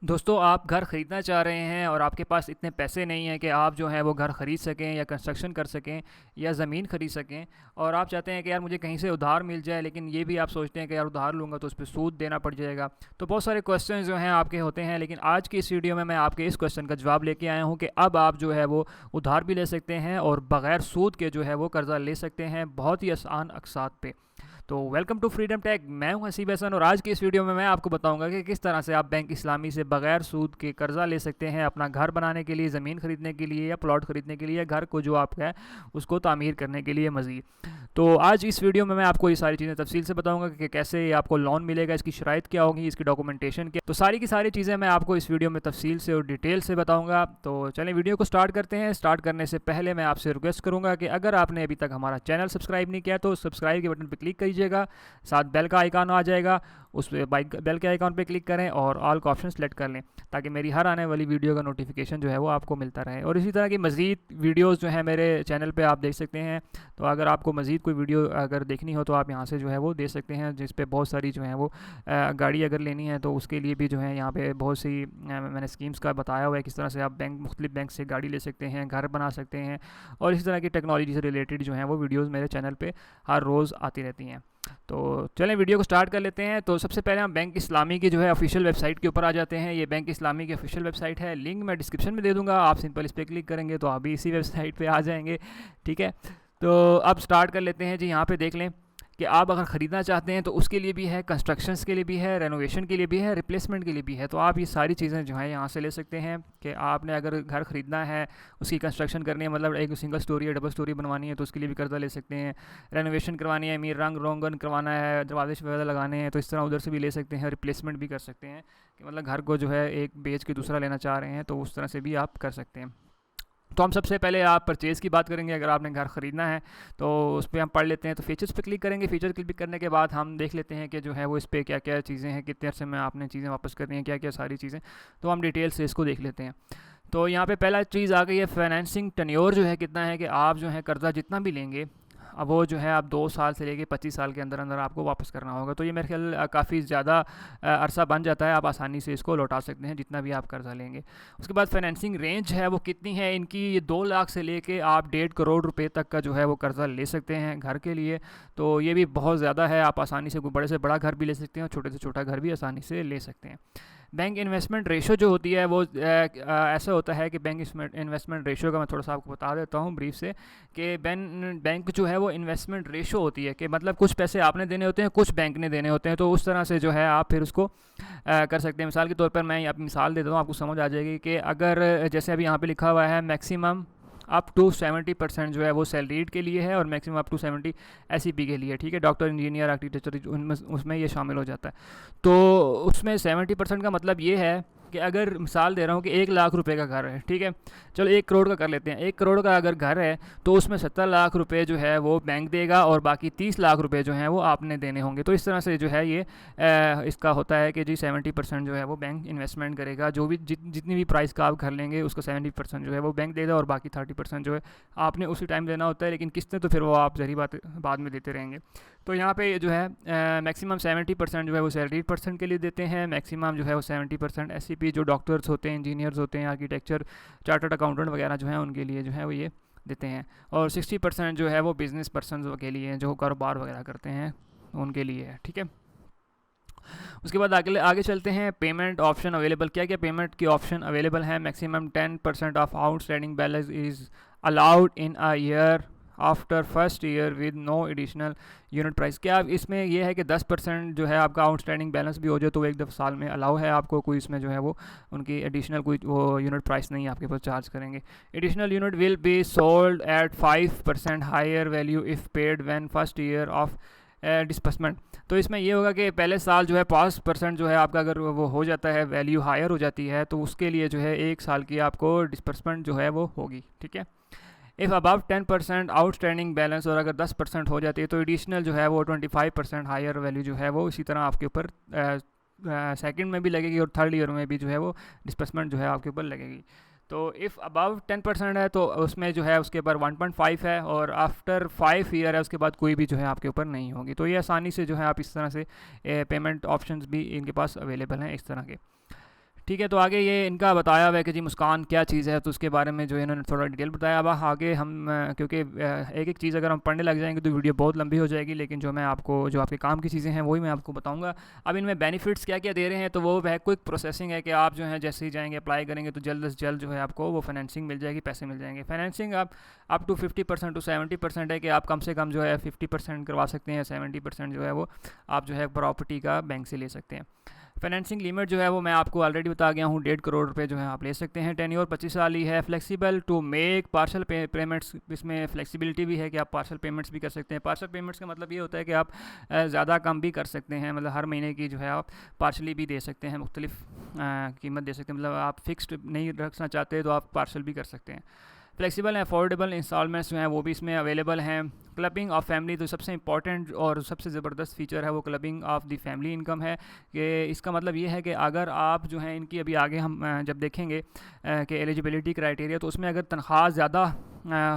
दोस्तों आप घर ख़रीदना चाह रहे हैं और आपके पास इतने पैसे नहीं हैं कि आप जो है वो घर ख़रीद सकें या कंस्ट्रक्शन कर सकें या ज़मीन ख़रीद सकें। और आप चाहते हैं कि यार मुझे कहीं से उधार मिल जाए, लेकिन ये भी आप सोचते हैं कि यार उधार लूँगा तो उस पे सूद देना पड़ जाएगा। तो बहुत सारे क्वेश्चन जो हैं आपके होते हैं, लेकिन आज की इस वीडियो में मैं आपके इस क्वेश्चन का जवाब लेके आया हूँ कि अब आप जो है वो उधार भी ले सकते हैं और बग़ैर सूद के जो है वो कर्ज़ा ले सकते हैं बहुत ही आसान अक़सात पे। तो वेलकम टू फ्रीडम टेक, मैं हूं हसीब हसन और आज की इस वीडियो में मैं आपको बताऊंगा कि किस तरह से आप बैंक इस्लामी से बगैर सूद के कर्जा ले सकते हैं अपना घर बनाने के लिए, ज़मीन ख़रीदने के लिए या प्लॉट ख़रीदने के लिए, या घर को जो आपका है उसको तामीर करने के लिए मज़ीद। तो आज इस वीडियो में मैं आपको ये सारी चीज़ें तफसील से बताऊंगा कि कैसे आपको लोन मिलेगा, इसकी शराइत क्या होगी, इसकी डॉक्यूमेंटेशन क्या, तो सारी की सारी चीज़ें मैं आपको इस वीडियो में तफसील से और डिटेल से बताऊँगा। तो चलें वीडियो को स्टार्ट करते हैं। स्टार्ट करने से पहले मैं आपसे रिक्वेस्ट करूँगा कि अगर आपने अभी तक हमारा चैनल सब्सक्राइब नहीं किया तो सब्सक्राइब के बटन पर क्लिक कीजिएगा, साथ बेल का आइकॉन आ जाएगा, उस बेल के आइकॉन पे क्लिक करें और ऑल का ऑप्शन सेलेक्ट कर लें ताकि मेरी हर आने वाली वीडियो का नोटिफिकेशन जो है वो आपको मिलता रहे। और इसी तरह की मज़ीद वीडियोस जो है मेरे चैनल पे आप देख सकते हैं। तो अगर आपको मज़ीद कोई वीडियो अगर देखनी हो तो आप यहाँ से जो है वो देख सकते हैं, जिस पे बहुत सारी जो है वो गाड़ी अगर लेनी है तो उसके लिए भी जो है यहाँ पे बहुत सी मैंने स्कीम्स का बताया हुआ है, किस तरह से आप मुख्तलिफ बैंक से गाड़ी ले सकते हैं, घर बना सकते हैं। और इसी तरह की टेक्नोलॉजी से रिलेटेड जो है वो वीडियोज़ मेरे चैनल पर हर रोज़ आती रहती हैं। तो चलें वीडियो को स्टार्ट कर लेते हैं। तो सबसे पहले हम बैंक इस्लामी की जो है ऑफिशियल वेबसाइट के ऊपर आ जाते हैं। ये बैंक इस्लामी की ऑफिशियल वेबसाइट है, लिंक मैं डिस्क्रिप्शन में दे दूंगा, आप सिंपल इस पर क्लिक करेंगे तो आप भी इसी वेबसाइट पे आ जाएंगे। ठीक है, तो अब स्टार्ट कर लेते हैं जी। यहाँ पे देख लें कि आप अगर ख़रीदना चाहते हैं तो उसके लिए भी है, कंस्ट्रक्शंस के लिए भी है, रेनोवेशन के लिए भी है, रिप्लेसमेंट के लिए भी है। तो आप ये सारी चीज़ें जो है यहाँ से ले सकते हैं कि आपने अगर घर ख़रीदना है, उसकी कंस्ट्रक्शन करनी है, मतलब एक सिंगल स्टोरी या डबल स्टोरी बनवानी है तो उसके लिए भी कर्जा ले सकते हैं। रेनोवेशन करवानी है, मीर रंग रोगन करवाना है, दरवाजे वगैरह लगाने हैं, तो इस तरह उधर से भी ले सकते हैं। रिप्लेसमेंट भी कर सकते हैं कि मतलब घर को जो है एक बेच के दूसरा लेना चाह रहे हैं तो उस तरह से भी आप कर सकते हैं। तो हम सबसे पहले आप परचेज़ की बात करेंगे। अगर आपने घर ख़रीदना है तो उस पर हम पढ़ लेते हैं। तो फीचर्स पे क्लिक करेंगे। फीचर क्लिक करने के बाद हम देख लेते हैं कि जो है वो इस पर क्या क्या चीज़ें हैं, कितने अरसे में आपने चीज़ें वापस करनी है, क्या क्या सारी चीज़ें। तो हम डिटेल से इसको देख लेते हैं। तो यहाँ पे पहला चीज़ आ गई है फाइनेंसिंग टेन्योर जो है कितना है, कि आप जो है कर्ज़ा जितना भी लेंगे अब वो जो है आप 2 साल से लेके 25 साल के अंदर अंदर आपको वापस करना होगा। तो ये मेरे ख्याल काफ़ी ज़्यादा अरसा बन जाता है, आप आसानी से इसको लौटा सकते हैं जितना भी आप कर्ज़ा लेंगे। उसके बाद फाइनेंसिंग रेंज है वो कितनी है इनकी, ये 2 लाख से लेके आप 1.5 करोड़ रुपए तक का जो है वो कर्ज़ा ले सकते हैं घर के लिए। तो ये भी बहुत ज़्यादा है, आप आसानी से बड़े से बड़ा घर भी ले सकते हैं और छोटे से छोटा घर भी आसानी से ले सकते हैं। बैंक इन्वेस्टमेंट रेशो जो होती है वो ऐसा होता है कि बैंक इन्वेस्टमेंट रेशो का मैं थोड़ा सा आपको बता देता हूँ ब्रीफ से, कि बैंक जो है वो इन्वेस्टमेंट रेशो होती है कि मतलब कुछ पैसे आपने देने होते हैं, कुछ बैंक ने देने होते हैं। तो उस तरह से जो है आप फिर उसको कर सकते हैं। मिसाल के तौर पर मैं आप मिसाल देता हूँ, आपको समझ आ जाएगी कि अगर जैसे अभी यहाँ पे लिखा हुआ है मैक्सिमम अप टू 70% जो है वो सैलरीड के लिए है और मैक्सिमम अप टू 70 एसईपी के लिए। ठीक है, डॉक्टर, इंजीनियर, आर्किटेक्चर, उनमें उसमें ये शामिल हो जाता है। तो उसमें 70% का मतलब ये है कि अगर मिसाल दे रहा हूँ कि 1 लाख रुपए का घर है, ठीक है, चलो 1 करोड़ का कर लेते हैं। 1 करोड़ का अगर घर है तो उसमें 70 लाख रुपए जो है वो बैंक देगा और बाकी 30 लाख रुपए जो हैं वो आपने देने होंगे। तो इस तरह से जो है ये इसका होता है कि जी 70% जो है वो बैंक इन्वेस्टमेंट करेगा। जो भी जितनी भी प्राइस का आप घर लेंगे उसका 70% जो है वो बैंक देगा और बाकी 30% जो है आपने उसी टाइम देना होता है, लेकिन किस्तें तो फिर वो आप जहरी बात बाद में देते रहेंगे। तो यहाँ पे जो है मैक्सिमम 70% जो है वो सैलरीड पर्सन के लिए देते हैं, मैक्सिमम जो है वो 70% एससीपी जो डॉक्टर्स होते हैं, इंजीनियर्स होते हैं, आर्किटेक्चर, चार्टर्ड अकाउंटेंट वगैरह जो हैं उनके लिए जो है वो ये देते हैं। और 60% जो है वो बिज़नेस पर्सन के लिए, जो कारोबार वगैरह करते हैं उनके लिए है। ठीक है, उसके बाद आगे आगे चलते हैं। पेमेंट ऑप्शन अवेलेबल, क्या क्या पेमेंट की ऑप्शन अवेलेबल हैं। Maximum 10% of outstanding balance is allowed in a year after first year with no additional unit price. क्या इसमें यह है कि 10% जो है आपका आउटस्टैंडिंग बैलेंस भी हो जाए तो एक दफ़ा साल में अलाउ है आपको, कोई इसमें जो है वो उनकी एडिशनल कोई वो यूनिट प्राइस नहीं आपके पास चार्ज करेंगे। Additional unit will be sold at 5% higher value if paid when first year of disbursement. तो इसमें ये होगा कि पहले साल जो है 5% जो है आपका अगर वो हो जाता है, वैल्यू हायर हो जाती है, तो उसके लिए जो है 1 साल की आपको डिस्बर्समेंट जो है वो होगी। ठीक है, इफ़ अबाव 10% आउटस्टैंडिंग बैलेंस, और अगर 10% हो जाती है तो एडिशनल जो है वो 25% हायर वैल्यू जो है वो इसी तरह आपके ऊपर सेकंड में भी लगेगी और थर्ड ईयर में भी जो है वो डिस्बर्समेंट जो है आपके ऊपर लगेगी। तो इफ़ अबव 10% है तो उसमें जो है उसके ऊपर 1.5 है, और आफ्टर 5 ईयर है उसके बाद कोई भी जो है आपके ऊपर नहीं होगी। तो ये आसानी से जो है आप इस तरह से पेमेंट ऑप्शंस भी इनके पास अवेलेबल हैं इस तरह के। ठीक है, तो आगे ये इनका बताया हुआ है कि जी मुस्कान क्या चीज़ है, तो उसके बारे में जो है इन्होंने थोड़ा डिटेल बताया। अब आगे हम क्योंकि एक एक चीज़ अगर हम पढ़ने लग जाएंगे तो वीडियो बहुत लंबी हो जाएगी, लेकिन जो मैं आपको जो आपके काम की चीज़ें हैं वही मैं आपको बताऊंगा। अब इनमें बेनिफिट्स क्या क्या दे रहे हैं, तो वो है क्विक प्रोसेसिंग है कि आप जो है जैसे ही जाएंगे अप्लाई करेंगे तो जल्द से जल्द जो है आपको वो फाइनेंसिंग मिल जाएगी, पैसे मिल जाएंगे। फाइनेंसिंग आप अप टू 50% टू 70% है कि आप कम से कम जो है 50% करवा सकते हैं, 70% जो है वो आप जो है प्रॉपर्टी का बैंक से ले सकते हैं। फाइनेंसिंग लिमिट जो है वो मैं आपको ऑलरेडी बता गया हूँ, 1.5 करोड़ रुपए जो है आप ले सकते हैं। टेन्योर 25 साल ही है। Flexible to make partial payments, इसमें फ्लेक्सिबिलिटी भी है कि आप पार्शल पेमेंट्स भी कर सकते हैं। पार्शल पेमेंट्स का मतलब ये होता है कि आप ज़्यादा कम भी कर सकते हैं, मतलब हर महीने की जो है आप पार्शली भी दे सकते हैं, मुख्तलिफ कीमत दे सकते हैं। मतलब आप फिक्स्ड नहीं रखना चाहते तो आप पार्शल भी कर सकते हैं। फ्लेक्सिबल अफोर्डेबल इंस्टॉलमेंट्स जो हैं वो भी इसमें अवेलेबल हैं। क्लबिंग ऑफ फैमिली, तो सबसे इंपॉर्टेंट और सबसे ज़बरदस्त फीचर है वो clubbing of the family income है। कि इसका मतलब ये है कि अगर आप जो हैं इनकी अभी आगे हम जब देखेंगे कि एलिजिबिलिटी क्राइटेरिया, तो उसमें अगर तनख्वाह ज़्यादा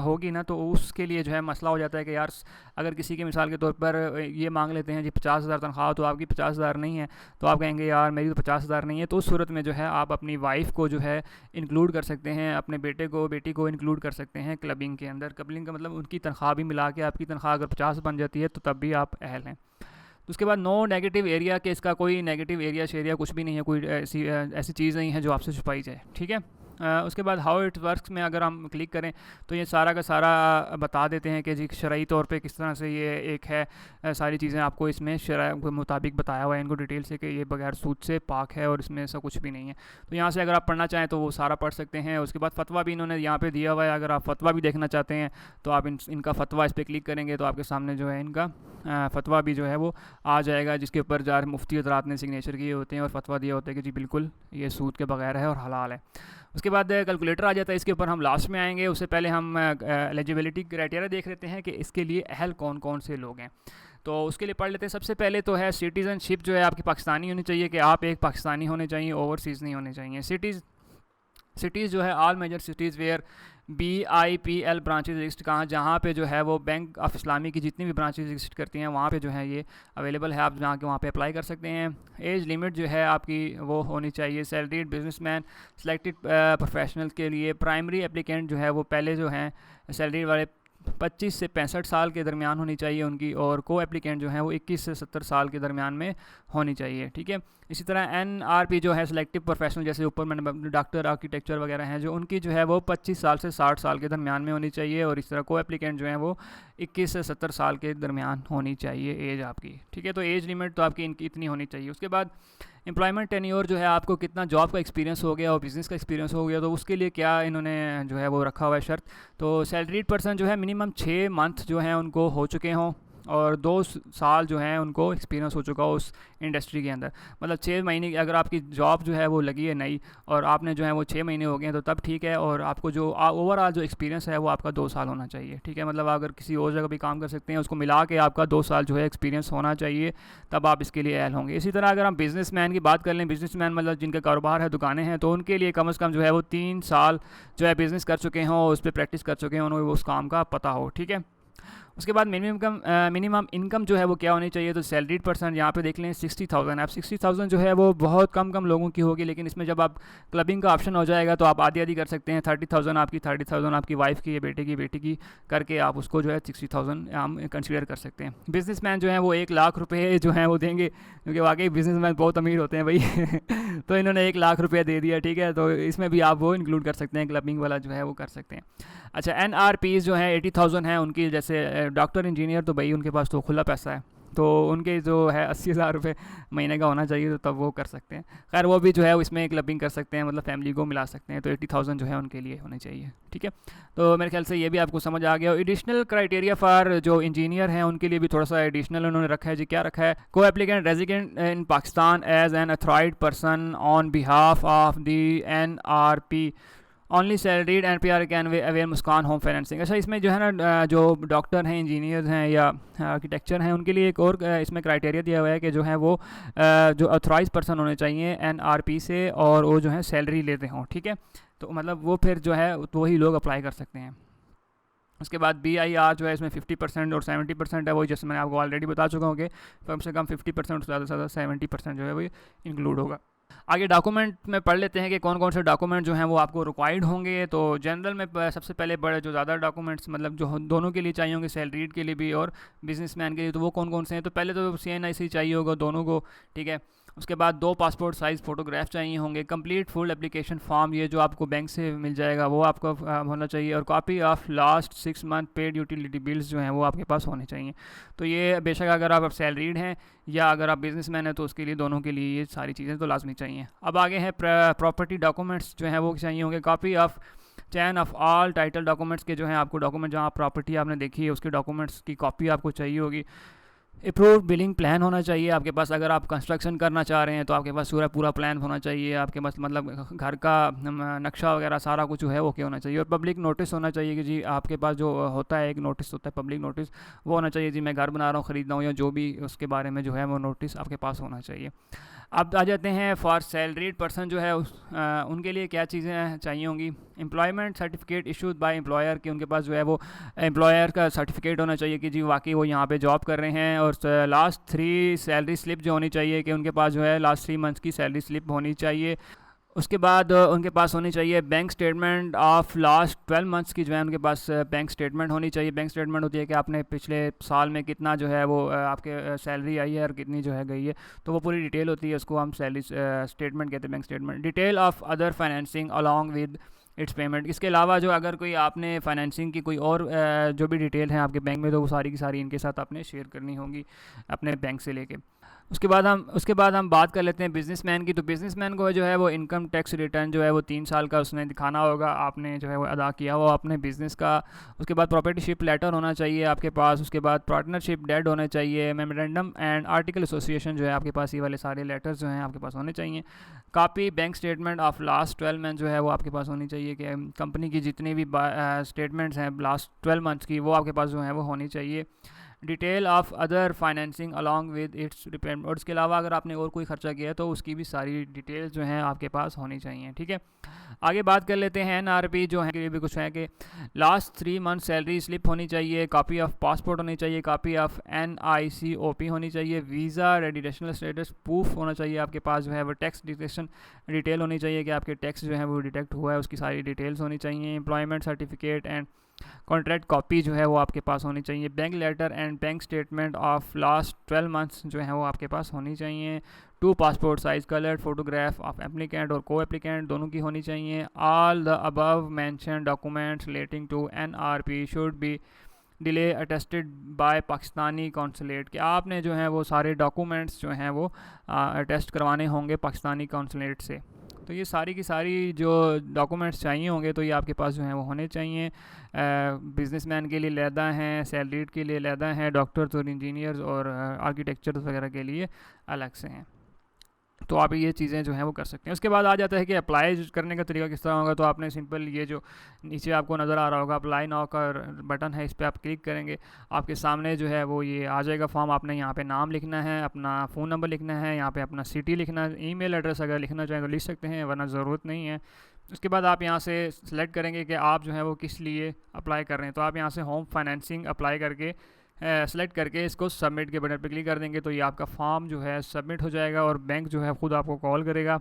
होगी ना तो उसके लिए जो है मसला हो जाता है कि यार अगर किसी के मिसाल के तौर पर ये मांग लेते हैं जी 50,000 तनख्वाह, तो आपकी 50,000 नहीं है, तो आप कहेंगे यार मेरी तो 50,000 नहीं है। तो उस सूरत में जो है आप अपनी वाइफ को जो है इंक्लूड कर सकते हैं, अपने बेटे को बेटी को इंक्लूड कर सकते हैं क्लबिंग के अंदर। क्लबिंग का मतलब उनकी तनख्वाह भी मिला के आपकी तनख्वाह अगर 50 बन जाती है तो तब भी आप अहल हैं। तो उसके बाद नो नेगेटिव एरिया, के इसका कोई नेगेटिव एरिया शेरिया कुछ भी नहीं है, कोई ऐसी चीज़ नहीं है जो आपसे छुपाई जाए, ठीक है। उसके बाद हाउ इट वर्क्स में अगर हम क्लिक करें तो ये सारा का सारा बता देते हैं कि जी शरई तौर पे किस तरह से ये एक है। सारी चीज़ें आपको इसमें शरई के मुताबिक बताया हुआ है इनको डिटेल से कि ये बगैर सूद से पाक है और इसमें ऐसा कुछ भी नहीं है। तो यहाँ से अगर आप पढ़ना चाहें तो वो सारा पढ़ सकते हैं। उसके बाद फतवा भी इन्होंने यहाँ पे दिया हुआ है, अगर आप फतवा भी देखना चाहते हैं तो आप इनका फतवा इस पर क्लिक करेंगे तो आपके सामने जो है इनका फतवा भी जो है वो आ जाएगा, जिसके ऊपर जार मुफ्ती हज़रात ने सिग्नेचर किए होते हैं और फतवा दिया होता है कि जी बिल्कुल ये सूद के बगैर है और हलाल है। उसके बाद कैलकुलेटर आ जाता है, इसके ऊपर हम लास्ट में आएंगे। उससे पहले हम एलिजिबिलिटी क्राइटेरिया देख लेते हैं कि इसके लिए अहल कौन कौन से लोग हैं। तो उसके लिए पढ़ लेते हैं। सबसे पहले तो है सिटीज़नशिप, जो है आपकी पाकिस्तानी होनी चाहिए, कि आप एक पाकिस्तानी होने चाहिए, ओवरसीज़ नहीं होने चाहिए। सिटीज़ जो है all major cities where BIPL branches exist, कहाँ जहाँ पे जो है वो बैंक ऑफ इस्लामी की जितनी भी ब्रांचेज एग्जिस्ट करती हैं वहाँ पे जो है ये अवेलेबल है, आप जहाँ के वहाँ पे अप्लाई कर सकते हैं। एज लिमिट जो है आपकी वो होनी चाहिए। सैलरीड बिजनेसमैन सिलेक्टेड प्रोफेशनल के लिए प्राइमरी एप्लीकेंट जो है वो पहले जो हैं सैलरी वाले 25 से 65 साल के दरमियान होनी चाहिए उनकी, और को एप्लीकेंट जो है वो 21 से 70 साल के दरमियान में होनी चाहिए, ठीक है। इसी तरह NRP जो है सिलेक्टिव प्रोफेशनल, जैसे ऊपर मैंने डॉक्टर आर्किटेक्चर वगैरह हैं जो उनकी जो है वो 25 साल से 60 साल के दरमियान में होनी चाहिए, और इस तरह को एप्लीकेंट जो है वो 21 से 70 साल के दरमियान होनी चाहिए एज आपकी, ठीक है। तो एज लिमिट तो आपकी इनकी इतनी होनी चाहिए। उसके बाद एम्प्लॉयमेंट टेन्योर जो है आपको कितना जॉब का एक्सपीरियंस हो गया और बिज़नेस का एक्सपीरियंस हो गया, तो उसके लिए क्या इन्होंने जो है वो रखा हुआ है शर्त। तो सैलरीड पर्सन जो है मिनिमम 6 मंथ जो है उनको हो चुके हों और 2 साल जो है उनको एक्सपीरियंस हो चुका हो उस इंडस्ट्री के अंदर। मतलब 6 महीने की अगर आपकी जॉब जो है वो लगी है नई और आपने जो है वो 6 महीने हो गए हैं तो तब ठीक है, और आपको जो ओवरऑल जो एक्सपीरियंस है वो आपका 2 साल होना चाहिए, ठीक है। मतलब अगर किसी और जगह भी काम कर सकते हैं उसको मिला के आपका 2 साल जो है एक्सपीरियंस होना चाहिए, तब आप इसके लिए अहल होंगे। इसी तरह अगर हम बिजनेसमैन की बात कर लें, बिजनेसमैन मतलब जिनका कारोबार है, दुकानें हैं, तो उनके लिए कम से कम जो है वो 3 साल जो है बिज़नेस कर चुके हों, उस पर प्रैक्टिस कर चुके हों, उन्हें उस काम का पता हो, ठीक है। उसके बाद मिनिमम इनकम जो है वो क्या होनी चाहिए, तो सैलरीड पर्सन यहाँ पे देख लें 60,000। अब 60,000 जो है वो बहुत कम लोगों की होगी, लेकिन इसमें जब आप क्लबिंग का ऑप्शन हो जाएगा तो आप आधी आधी कर सकते हैं। 30,000 आपकी, 30,000 आपकी वाइफ की या बेटे की करके आप उसको जो है 60,000 हम कंसिडर कर सकते हैं। बिजनेसमैन जो है वो 1 लाख रुपये जो है वो देंगे, क्योंकि वाकई बिजनेसमैन बहुत अमीर होते हैं भाई तो इन्होंने 1 लाख रुपये दे दिया, ठीक है। तो इसमें भी आप वो इंक्लूड कर सकते हैं, क्लबिंग वाला जो है वो कर सकते हैं। अच्छा, NRPs जो है 80,000 है उनकी, जैसे डॉक्टर इंजीनियर तो भाई उनके पास तो खुला पैसा है, तो उनके जो है 80,000 रुपये महीने का होना चाहिए, तो तब वो कर सकते हैं। खैर वो भी जो है इसमें क्लबिंग कर सकते हैं, मतलब फैमिली को मिला सकते हैं, तो 80,000 जो है उनके लिए होनी चाहिए, ठीक है। तो मेरे ख्याल से ये भी आपको समझ आ गया। एडिशनल क्राइटेरिया फॉर जो इंजीनियर हैं उनके लिए भी थोड़ा सा एडिशनल उन्होंने रखा है जी। क्या रखा है, co applicant resident in Pakistan as an authorised person on behalf of the NRP only salaried NPR can avail Muskaan home financing. अच्छा, इसमें जो है ना जो डॉक्टर हैं, इंजीनियर्स हैं या आर्किटेक्चर हैं, उनके लिए एक और इसमें क्राइटेरिया दिया हुआ है कि जो है वो जो ऑथराइज पर्सन होने चाहिए NRP से, और वो जो है सैलरी लेते हों, ठीक है। तो मतलब वो फिर जो है वही लोग अप्लाई कर सकते हैं। उसके बाद BIR जो है इसमें 50% और 70% है, वही जैसे मैंने आपको ऑलरेडी बता चुका हूँ कि कम से कम 50% ज़्यादा से ज़्यादा 70% जो है वो इंक्लूड होगा। आगे डॉक्यूमेंट में पढ़ लेते हैं कि कौन कौन से डॉक्यूमेंट जो हैं वो आपको रिक्वायर्ड होंगे। तो जनरल में सबसे पहले बड़े जो ज़्यादा डॉक्यूमेंट्स मतलब जो दोनों के लिए चाहिए होंगे, सैलरीड के लिए भी और बिजनेसमैन के लिए, तो वो कौन कौन से हैं। तो पहले तो CNIC चाहिए होगा दोनों को, ठीक है। उसके बाद 2 पासपोर्ट साइज़ फ़ोटोग्राफ चाहिए होंगे। कंप्लीट फुल एप्लीकेशन फॉर्म, ये जो आपको बैंक से मिल जाएगा, वो आपको होना चाहिए। और copy of last 6 month paid utility bills जो हैं वो आपके पास होने चाहिए। तो ये बेशक अगर आप सैलरीड हैं या अगर आप बिजनेसमैन हैं तो उसके लिए, दोनों के लिए ये सारी चीज़ें तो लाजमी चाहिए। अब आगे है प्रॉपर्टी डॉक्यूमेंट्स जो हैं वो चाहिए होंगे। Copy of chain of all title documents के जो हैं आपको डॉक्यूमेंट, जहाँ प्रॉपर्टी आपने देखी है उसके डॉक्यूमेंट्स की कॉपी आपको चाहिए होगी। अप्रूव्ड बिलिंग प्लान होना चाहिए आपके पास। अगर आप कंस्ट्रक्शन करना चाह रहे हैं तो आपके पास पूरा प्लान होना चाहिए आपके पास, मतलब घर का नक्शा वगैरह सारा कुछ जो है ओके होना चाहिए। और पब्लिक नोटिस होना चाहिए कि जी आपके पास जो होता है एक नोटिस होता है पब्लिक नोटिस, वो होना चाहिए जी मैं घर बना रहा हूँ, ख़रीद रहा हूँ, या जो भी उसके बारे में जो है वो नोटिस आपके पास होना चाहिए। अब आ जाते हैं फॉर सैलरीड पर्सन जो है उनके लिए क्या चीज़ें चाहिए होंगी। Employment certificate issued by employer, कि उनके पास जो है वो एम्प्लॉयर का सर्टिफिकेट होना चाहिए कि जी वाकई वो यहाँ पे जॉब कर रहे हैं। और लास्ट 3 सैलरी स्लिप जो होनी चाहिए, कि उनके पास जो है लास्ट 3 मंथ्स की सैलरी स्लिप होनी चाहिए। उसके बाद उनके पास होनी चाहिए bank statement of last 12 months की, जो है उनके पास बैंक स्टेटमेंट होनी चाहिए। बैंक स्टेटमेंट होती है कि आपने पिछले साल में कितना जो है वो आपके सैलरी आई है और कितनी जो है गई है, तो वो पूरी डिटेल होती है, उसको हम सैलरी स्टेटमेंट कहते हैं, bank statement. Detail of other financing along with its payment, इसके अलावा जो अगर कोई आपने फाइनेंसिंग की कोई और जो भी डिटेल है आपके बैंक में, तो वो सारी की सारी इनके साथ आपने शेयर करनी होगी अपने बैंक से लेके। उसके बाद हम बात कर लेते हैं बिजनेसमैन की। तो बिजनेसमैन को जो है वो इनकम टैक्स रिटर्न जो है वो 3 साल का उसने दिखाना होगा, आपने जो है वो अदा किया हुआ अपने बिज़नेस का। उसके बाद प्रॉपर्टीशिप लेटर होना चाहिए आपके पास। उसके बाद पार्टनरशिप डेड होने चाहिए। मेमोरेंडम एंड आर्टिकल एसोसिएशन जो है आपके पास, ये वाले सारे लेटर्स जो हैं आपके पास होने चाहिए। Copy bank statement of last 12 month जो है वो आपके पास होनी चाहिए, कि कंपनी की जितनी भी स्टेटमेंट्स हैं लास्ट 12 मंथ्स की, वो आपके पास जो है वो होनी चाहिए। Detail of other financing along with its repayment, और इसके अलावा अगर आपने और कोई खर्चा किया है तो उसकी भी सारी डिटेल्स जो हैं आपके पास होनी चाहिए, ठीक है। आगे बात कर लेते हैं NRP जो है के लिए भी कुछ है कि लास्ट 3 मंथ सैलरी स्लिप होनी चाहिए। कॉपी ऑफ पासपोर्ट होनी चाहिए। कॉपी ऑफ NICOP होनी चाहिए। वीज़ा रेजिडेंशियल स्टेटस प्रूफ होना चाहिए आपके पास, जो है वो टैक्स डिटेक्शन डिटेल होनी चाहिए कि आपके टैक्स जो है वो डिटेक्ट हुआ है, उसकी सारी डिटेल्स होनी चाहिए। Employment certificate and contract copy जो है वो आपके पास होनी चाहिए। Bank letter and bank statement of last 12 months जो है वो आपके पास होनी चाहिए। 2 passport size coloured photograph of applicant और को एप्लीकेंट दोनों की होनी चाहिए। All the above mention documents relating to NRP should be duly attested by Pakistani consulate, कि आपने जो है वो सारे डॉक्यूमेंट्स जो हैं वो अटेस्ट करवाने होंगे पाकिस्तानी कौंसलेट से। तो ये सारी की सारी जो डॉक्यूमेंट्स चाहिए होंगे तो ये आपके पास जो हैं वो होने चाहिए। बिजनेसमैन के लिए लहदा हैं, सैलरीड के लिए लहदा हैं, डॉक्टर्स और इंजीनियर्स और आर्किटेक्चर्स वगैरह के लिए अलग से हैं। तो आप ये चीज़ें जो हैं वो कर सकते हैं। उसके बाद आ जाता है कि अप्लाई करने का तरीका किस तरह होगा। तो आपने सिंपल ये जो नीचे आपको नज़र आ रहा होगा अप्लाई नाउ का बटन है, इस पर आप क्लिक करेंगे, आपके सामने जो है वो ये आ जाएगा फॉर्म। आपने यहाँ पे नाम लिखना है, अपना फ़ोन नंबर लिखना है, यहाँ पे अपना सिटी लिखना है, ईमेल एड्रेस अगर लिखना चाहें तो लिख सकते हैं, वरना ज़रूरत नहीं है। उसके बाद आप यहाँ से सिलेक्ट करेंगे कि आप जो है वो किस लिए अप्लाई कर रहे हैं। तो आप यहाँ से होम फाइनेंसिंग अप्लाई करके सेलेक्ट करके इसको सबमिट के बटन पर क्लिक कर देंगे, तो ये आपका फॉर्म जो है सबमिट हो जाएगा और बैंक जो है ख़ुद आपको कॉल करेगा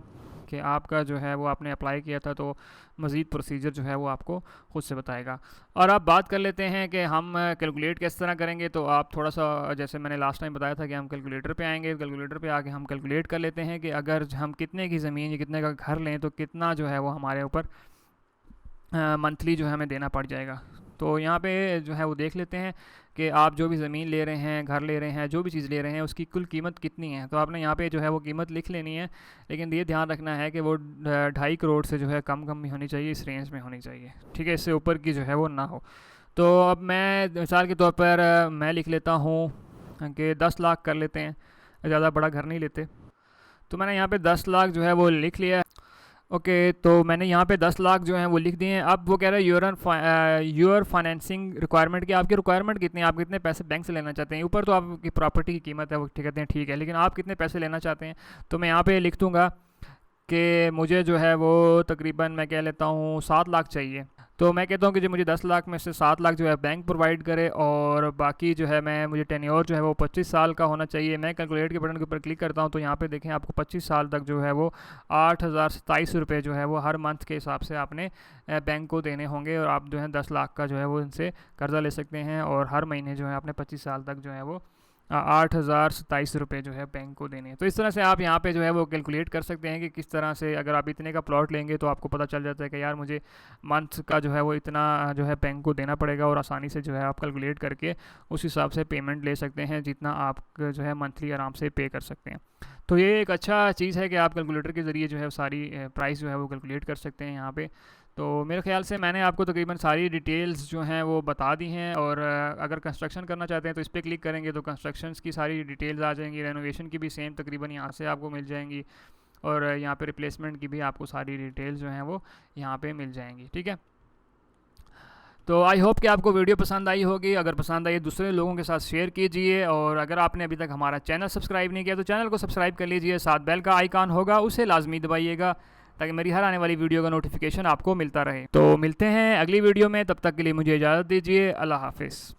कि आपका जो है वो आपने अप्लाई किया था, तो मज़ीद प्रोसीजर जो है वो आपको ख़ुद से बताएगा। और अब बात कर लेते हैं कि हम कैलकुलेट किस तरह करेंगे। तो आप थोड़ा सा, जैसे मैंने लास्ट टाइम बताया था कि हम कैलकुलेटर पे आएंगे, कैलकुलेटर पे आके हम कैलकुलेट कर लेते हैं कि अगर हम कितने की ज़मीन या कितने का घर लें तो कितना जो है वो हमारे ऊपर मंथली जो है हमें देना पड़ जाएगा। तो यहाँ पे जो है वो देख लेते हैं कि आप जो भी ज़मीन ले रहे हैं, घर ले रहे हैं, जो भी चीज़ ले रहे हैं, उसकी कुल कीमत कितनी है। तो आपने यहाँ पे जो है वो कीमत लिख लेनी है, लेकिन ये ध्यान रखना है कि वो 2.5 करोड़ से जो है कम भी होनी चाहिए, इस रेंज में होनी चाहिए, ठीक है, इससे ऊपर की जो है वो ना हो। तो अब मैं मिसाल के तौर पर मैं लिख लेता हूँ कि 10 लाख कर लेते हैं, ज़्यादा बड़ा घर नहीं लेते। तो मैंने यहाँ पर 10 लाख जो है वो लिख लिया। ओके तो मैंने यहाँ पे 10 लाख जो हैं वो लिख दिए हैं। अब वो कह रहा है यूर फाइनेंसिंग रिक्वायरमेंट, की आपकी रिक्वायरमेंट कितनी है, आप कितने पैसे बैंक से लेना चाहते हैं। ऊपर तो आपकी प्रॉपर्टी की कीमत है वो ठीक कहते हैं, ठीक है, लेकिन आप कितने पैसे लेना चाहते हैं। तो मैं यहाँ पे लिख दूँगा कि मुझे जो है वो तकरीबन मैं कह लेता हूँ 7 लाख चाहिए। तो मैं कहता हूँ कि जो मुझे 10 लाख में से 7 लाख जो है बैंक प्रोवाइड करे, और बाकी जो है मैं मुझे टेन्योर जो है वो 25 साल का होना चाहिए। मैं कैलकुलेट के बटन के ऊपर क्लिक करता हूँ तो यहाँ पे देखें आपको 25 साल तक जो है वो 8,027 रुपये जो है वो हर मंथ के हिसाब से आपने बैंक को देने होंगे, और आप जो है 10 लाख का जो है वो इनसे कर्ज़ा ले सकते हैं, और हर महीने जो है आपने 25 साल तक जो है वो 8,027 रुपये जो है बैंक को देने हैं। तो इस तरह से आप यहाँ पे जो है वो कैलकुलेट कर सकते हैं कि किस तरह से अगर आप इतने का प्लॉट लेंगे तो आपको पता चल जाता है कि यार मुझे मंथ का जो है वो इतना जो है बैंक को देना पड़ेगा, और आसानी से जो है आप कैलकुलेट करके उस हिसाब से पेमेंट ले सकते हैं जितना आप जो है मंथली आराम से पे कर सकते हैं। तो ये एक अच्छा चीज़ है कि आप कैलकुलेटर के ज़रिए जो है सारी प्राइस जो है वो कैलकुलेट कर सकते हैं यहाँ पे। तो मेरे ख्याल से मैंने आपको तकरीबन सारी डिटेल्स जो हैं वो बता दी हैं, और अगर कंस्ट्रक्शन करना चाहते हैं तो इस पर क्लिक करेंगे तो कंस्ट्रक्शंस की सारी डिटेल्स आ जाएंगी, रेनोवेशन की भी सेम तकरीबन यहाँ से आपको मिल जाएंगी, और यहाँ पे रिप्लेसमेंट की भी आपको सारी डिटेल्स जो हैं वो यहाँ पे मिल जाएंगी। ठीक है, तो आई होप कि आपको वीडियो पसंद आई होगी। अगर पसंद आई दूसरे लोगों के साथ शेयर कीजिए, और अगर आपने अभी तक हमारा चैनल सब्सक्राइब नहीं किया तो चैनल को सब्सक्राइब कर लीजिए, साथ बेल का आइकॉन होगा उसे लाजमी दबाइएगा ताकि मेरी हर आने वाली वीडियो का नोटिफिकेशन आपको मिलता रहे। तो मिलते हैं अगली वीडियो में, तब तक के लिए मुझे इजाज़त दीजिए। अल्लाह हाफिज़।